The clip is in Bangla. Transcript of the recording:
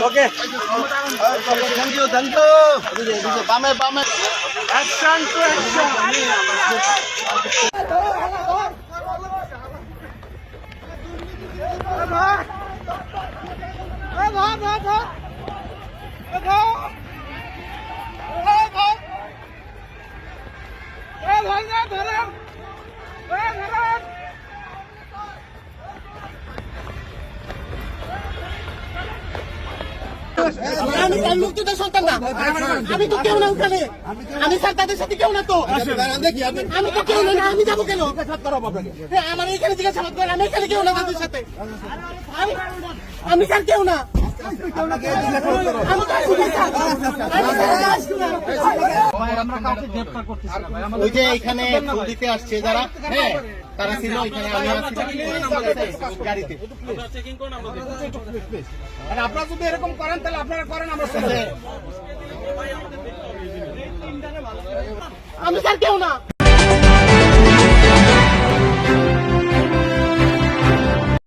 ওকে থ্যাংক ইউ বামে বামে অ্যাকশন টু অ্যাকশন আমি মুক্তিদের সন্তান না, আমি তো কেউ না ওখানে, আমি স্যার তাদের সাথে কেউ না তো, আমি তো কেউ না, আমি যাবো কেন? আমার এখানে জিজ্ঞাসাবাদ করে, আমি এখানে কেউ না তাদের সাথে, আমি স্যার কেউ না, ওই যে এখানে ফুল দিতে আসছে যারা, হ্যাঁ তারা ছিল এখানে, আমি গাড়িতে। আপনারা যদি এরকম করেন তাহলে আপনারা করেন, আমরা আমি স্যার কেউ না।